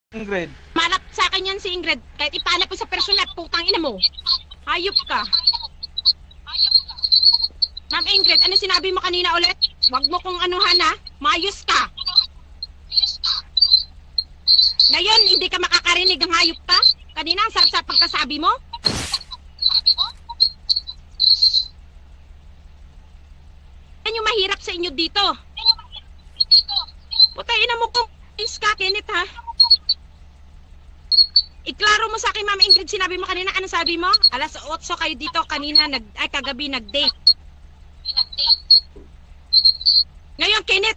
Ingrid. Malap sa akin yan si Ingrid. Kahit ipanap mo sa personal, putang ina mo. Hayop ka. Ma'am Ingrid, ano sinabi mo kanina ulit? Huwag mo kong anuhan ha. Maayos ka. Ngayon, hindi ka makakarinig ng hayop ka? Kanina, ang sarap sa pagkasabi mo? Yan yung mahirap sa inyo dito. Putay ina mo kung ka, Kenneth ha. Iklaro mo sa akin, Ma'am Ingrid, sinabi mo kanina, ano sabi mo? Alas 8 kayo dito kanina, kagabi nag-date. Ngayon, Kenneth,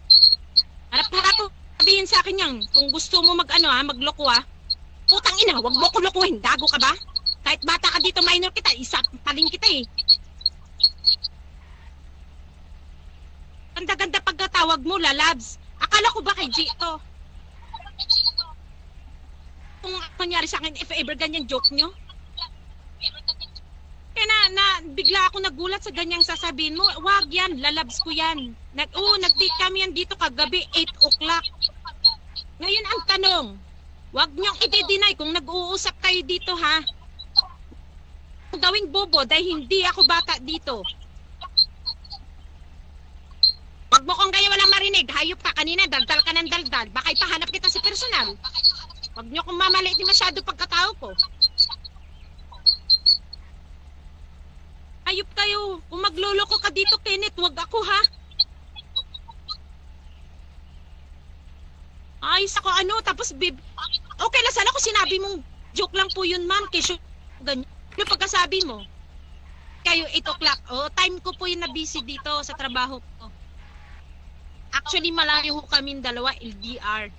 harap-harap ko sabihin sa akin yan, kung gusto mo magloko ha. Putang ina, wag mo ko lokohin, gago ka ba? Kahit bata ka dito, minor kita, paling kita eh. Ganda-ganda pagkatawag mo, lalabs. Akala ko ba kay G to? Kung nangyari sa akin, if ever ganyan joke nyo. Kaya bigla ako nagulat sa ganyang sasabihin mo. Wag yan, lalabs ko yan. Nag-date kami yan dito kagabi, 8 o'clock. Ngayon ang tanong, wag nyong i-deny kung nag-uusap kayo dito ha. Gawing bobo dahil hindi ako bata dito. Wag mo kung kaya walang marinig, hayop ka kanina, daldal ka ng daldal. Baka ipahanap kita sa personal. Wag nyo kong mamaliit masyado pagkatao ko. Ayop kayo. Kung magloloko ka dito, Kenneth, wag ako ha. Ayos ako tapos okay lang sana kung sinabi mong joke lang po yun, ma'am. Kesyo, ganyan. Yung pagkasabi mo, kayo 8 o'clock. Time ko po yung na-busy dito sa trabaho ko. Actually, malayo ho kami dalawa, LDR.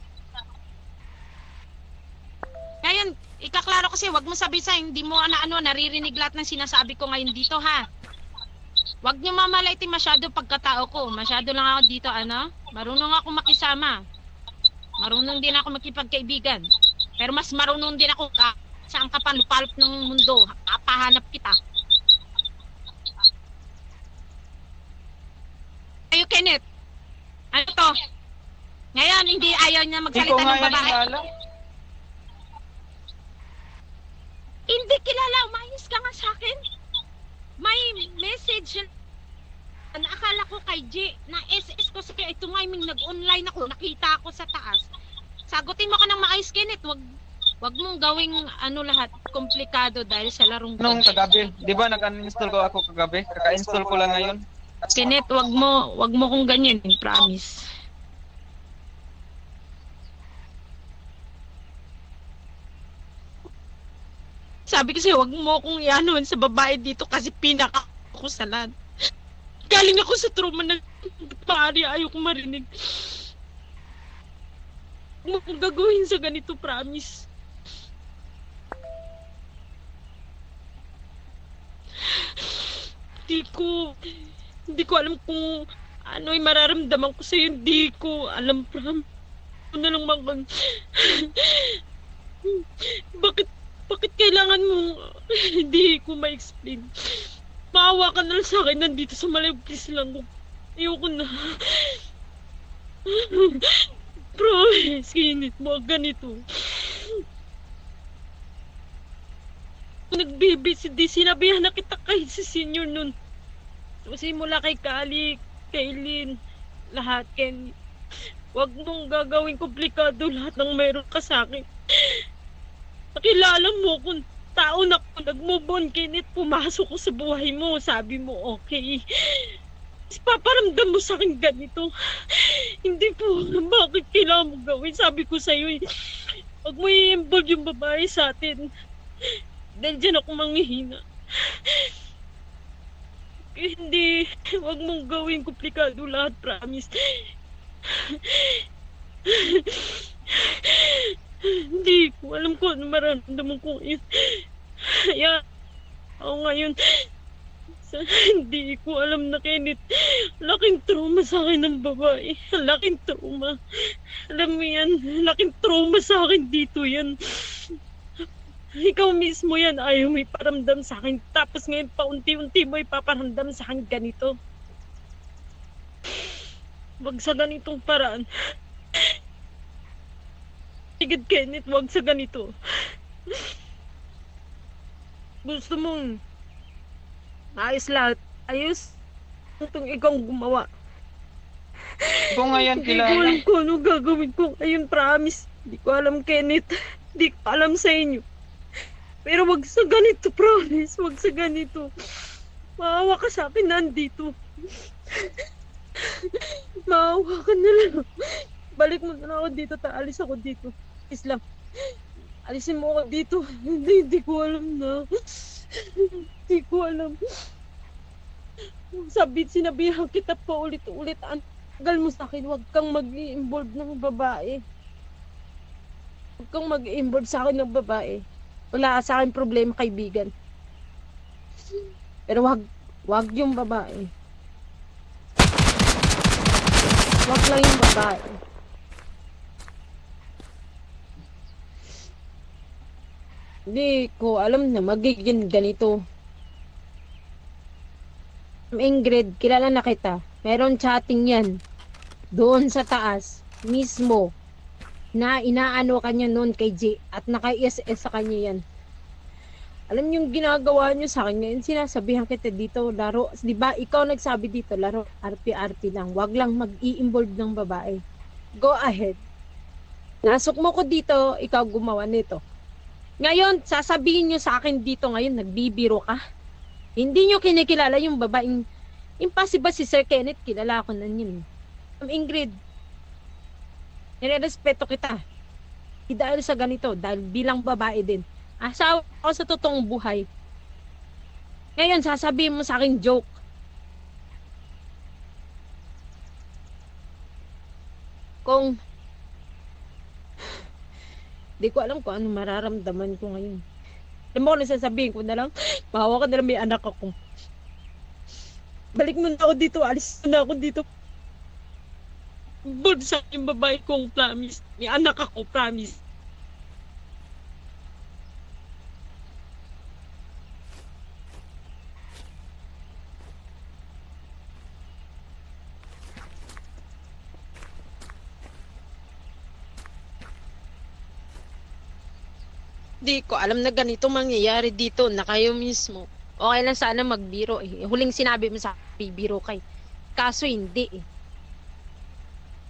Ngayon, ikaklaro kasi, wag mo sabihin sa hindi mo naririnig lahat ng sinasabi ko ngayon dito ha. Wag niyo mamalaitin masyado pagkatao ko. Masyado lang ako dito, marunong ako makisama. Marunong din ako makipagkaibigan. Pero mas marunong din ako saan ka pa lupalop ng mundo. Pahanap kita. Kayo, Kenneth. Ano to? Ngayon, hindi ayaw niya magsalita ng babae. Hindi kilala, umayos ka nga sa akin. May message na akala ko kay G, na SS ko sa kaya ito nga yung nag-online ako, nakita ako sa taas. Sagutin mo ka ng maayos, Kenneth, wag mong gawing lahat komplikado dahil sa larong Nung kagabi, di ba nag-uninstall ko ako kagabi? Kaka-install ko lang ngayon. Kenneth, wag mo kung ganyan, promise. Sabi kasi, wag mo akong ianuhan sa babae dito kasi pinaka ako sa lahat. Galing ako sa trauma na maaari ayoko marinig. Huwag mo kong gagawin sa ganito, promise. Hindi ko alam kung ano yung mararamdaman ko sa'yo. Hindi ko alam, promise. Ano na lang Bakit kailangan mo hindi ko ma-explain? Maawa ka na lang sa akin, nandito sa malayo, please lang. Ayoko na. Promise, Kenneth, mo ganito. Nag-BBCD, sinabihan na kita kahit si senior nun. Simula kay Kali, Kaylin, lahat, Ken. Huwag mong gagawin komplikado lahat ng mayroon ka sa akin. Nakilala mo kung tao na ako, nag-move on, Kenneth, pumasok ko sa buhay mo, sabi mo, okay. Paparamdam mo sa akin ganito. Hindi po, bakit kailangan mo gawin? Sabi ko sa'yo, huwag mo i-involve yung babae sa atin. Dahil dyan ako manghihina. Hindi, huwag mong gawin komplikado lahat, promise. Hindi ko alam kung ano maramdaman ko yun. Kaya ako ngayon, hindi ko alam na, Kenneth. Laking trauma sa akin ng babae. Laking trauma. Alam mo yan, laking trauma sa akin dito yan. Ikaw mismo yan, ayaw mo iparamdam sa akin. Tapos ngayon paunti-unti mo ipaparamdam sa akin ganito. Wag sa ganitong paraan. Tigid Kenneth, wag sa ganito. Gusto mong maayos lahat. Ayos. Itong ikaw gumawa. Ikaw nga yan, Hindi ko kilala. alam kung ano gagawin ko. Ayun, promise. Hindi ko alam, Kenneth. Hindi ko alam sa inyo. Pero wag sa ganito, promise. Wag sa ganito. Maawa ka sa akin, nandito. Maawa ka na lang. Balik mo na ako dito, alis ako dito. Please lang. Alisin mo ako dito. Hindi ko alam na. Hindi ko alam. Sinabihan kita pa ulit-ulit. Ang tagal mo sa akin, huwag kang mag-i-involve ng babae. Huwag kang mag-i-involve sa akin ng babae. Wala sa akin problema, kaibigan. Pero wag yung babae. Wag lang yung babae. Hindi ko alam na magiging ganito. Ingrid, kilala na kita. Meron chatting yan. Doon sa taas, mismo, na inaano kanya noon kay J at naka-SS sa kanya yan. Alam niyo yung ginagawa niyo sa akin ngayon, sinasabihan kita dito, laro. Di ba ikaw nagsabi dito, laro, RP-RP lang. Wag lang mag-i-involve ng babae. Go ahead. Nasok mo ko dito, ikaw gumawa nito. Ngayon, sasabihin niyo sa akin dito ngayon, nagbibiro ka. Hindi niyo kinikilala yung babaeng impossible si Sir Kenneth, kilala ko na yun. Ingrid, nire-respeto kita. Hindi dahil sa ganito, dahil bilang babae din. Asawa ako sa totoong buhay. Ngayon, sasabihin mo sa akin joke. Kung di ko alam kung ano mararamdaman ko ngayon. Alam mo kung sasabihin ko na lang, mahawa ka na lang, may anak ako. Balik mo na ako dito, alis na ako dito. Bulb sa yung babae kong promise. May anak ako, promise. Di ko alam na ganito mangyayari dito na kayo mismo. Okay lang sana magbiro eh. Huling sinabi mo sa bibiro kay. Kaso hindi eh.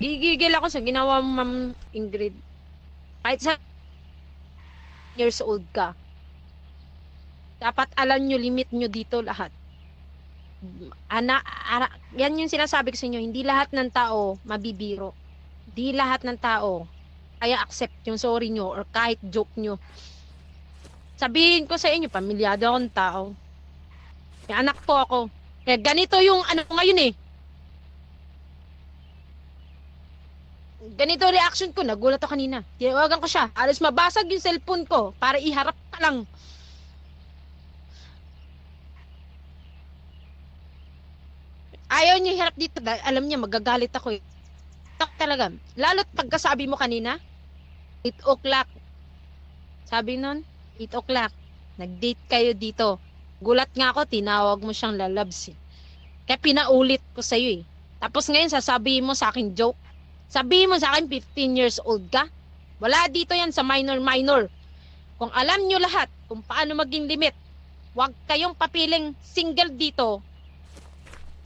Gigigil ako sa ginawa mo, Ma'am Ingrid. Kahit sa years old ka. Dapat alam nyo, limit nyo dito lahat. Yan yung sinasabi ko sa inyo, hindi lahat ng tao mabibiro. Hindi lahat ng tao kaya accept yung sorry nyo or kahit joke nyo. Sabihin ko sa inyo, pamilyado akong tao. May anak po ako. Kaya ganito yung ano ngayon eh. Ganito reaction ko, nagulat ako kanina. Tinawagan ko siya, alas mabasag yung cellphone ko para iharap ka lang. Ayaw niya iharap dito dahil alam niya magagalit ako eh. Talaga. Lalo't pagkasabi mo kanina, 8 o'clock. Sabi nun, 8 o'clock. Nag-date kayo dito. Gulat nga ako, tinawag mo siyang lalabs eh. Kaya pinaulit ko sa'yo eh. Tapos ngayon sasabihin mo sa akin joke. Sabihin mo sa akin 15 years old ka. Wala dito yan sa minor-minor. Kung alam nyo lahat kung paano maging limit, huwag kayong papiling single dito.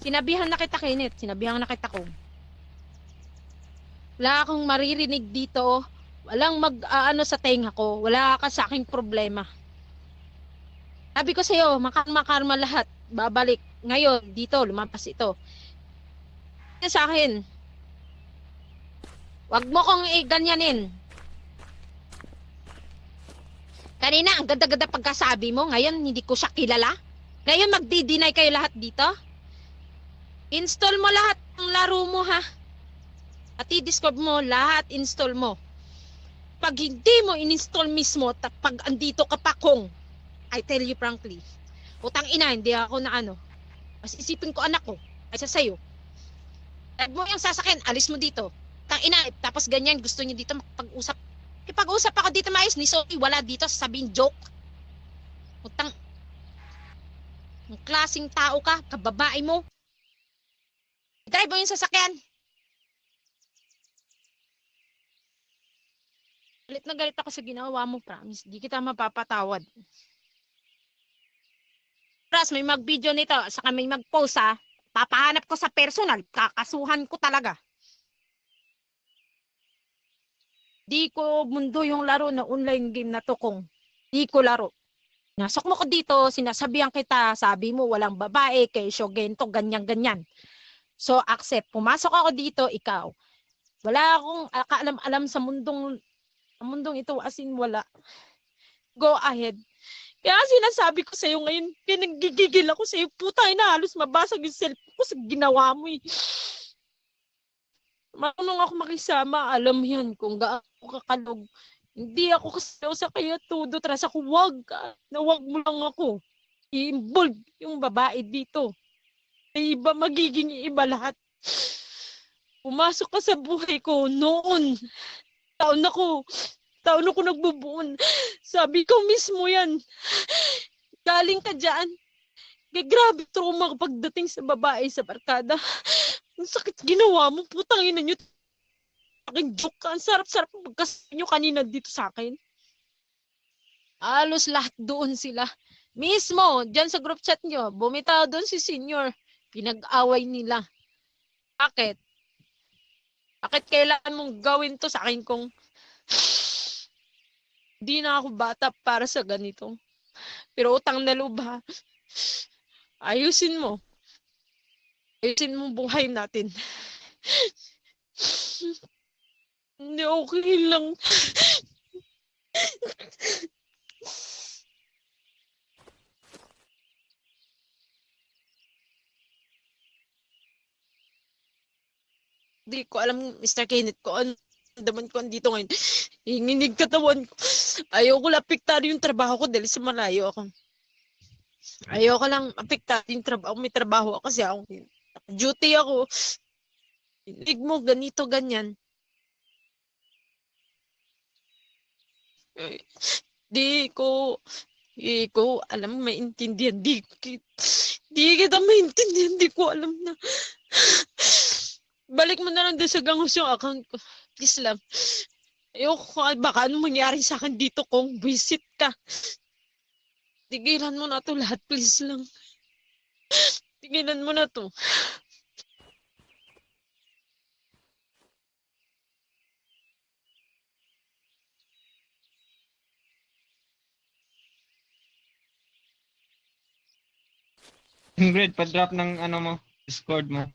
Sinabihan na kita, Kenneth. Sinabihan na kita ko. Wala akong maririnig dito. Walang mag-ano sa tenga ko. Wala ka sa aking problema. Sabi ko sa'yo, makarma lahat. Babalik. Ngayon, dito, lumampas ito. Yan sa akin. Wag mo kong ganyanin. Kanina, ang ganda-ganda pagkasabi mo. Ngayon, hindi ko siya kilala. Ngayon, magdi-deny kayo lahat dito. Install mo lahat ng laro mo, ha? At i-discover mo, lahat install mo. Pag hindi mo in-install mismo, pag andito ka pa kung, I tell you frankly, utang ina, hindi ako na ano. Mas isipin ko anak ko, kaysa sa'yo. Tag mo yung sasakyan, alis mo dito. Utang ina, tapos ganyan, gusto niyo dito makapag-usap. Ipag-usap ako dito maayos, ni sorry, wala dito, sasabihin joke. Utang, ang klaseng tao ka, kababae mo. Drive mo yung sasakyan. Galit na galit ako sa ginawa mo, promise. Di kita mapapatawad. Pras, may mag-video nito, saka may mag-post ha. Papahanap ko sa personal, kakasuhan ko talaga. Di ko mundo yung laro na online game na to kung di ko laro. Nasok mo ko dito, sinasabihan kita, sabi mo walang babae, kesyo, gento, ganyan-ganyan. So, accept. Pumasok ako dito, ikaw. Wala akong kaalam-alam sa mundong ito, as in wala. Go ahead. Kaya sinasabi ko sa'yo ngayon, pinagigigil ako sa'yo, putay na, halos mabasag yung cellphone ko sa ginawa mo eh. Marunong ako makisama, alam yan kung gaano kakalog. Hindi ako sa kaya todo, tras ako, wag na wag mo lang ako. I-involve yung babae dito. Iba, magiging iba lahat. Pumasok ka sa buhay ko noon. Taon ako nagbubuon. Sabi ko mismo yan. Galing ka dyan. Grabe trauma pagdating sa babae sa barkada. Ang sakit ginawa mo. Putang ina nyo. Aking joke ka. Ang sarap-sarap magkasama nyo kanina dito sa akin. Halos lahat doon sila. Mismo, dyan sa group chat nyo, bumitaw doon si senior. Pinag-away nila. Bakit? Bakit kailangan mong gawin to sa akin kung di na ako bata para sa ganito? Pero utang na loob ha. Ayusin mo. Ayusin mo buhay natin. Hindi okay lang. Di ko alam, Mr. Kenneth, ko ano daman ko andito ngayon. Hinginig katawan ko. Ayoko lang apektado yung trabaho ko dahil sa malayo ako. Ayoko lang apektado yung trabaho. May trabaho ako kasi ako. Duty ako. Hinig mo, ganito, ganyan. Di ko alam, maintindihan. Di kita maintindihan. Di ko alam na. Balik mo na lang din sa Gangos yung account ko. Please lang. Ayoko, baka anong mangyari sa akin dito kung visit ka. Tigilan mo na to lahat, please lang. Tigilan mo na to. Ingrid, pa-drop ng ano mo, Discord mo.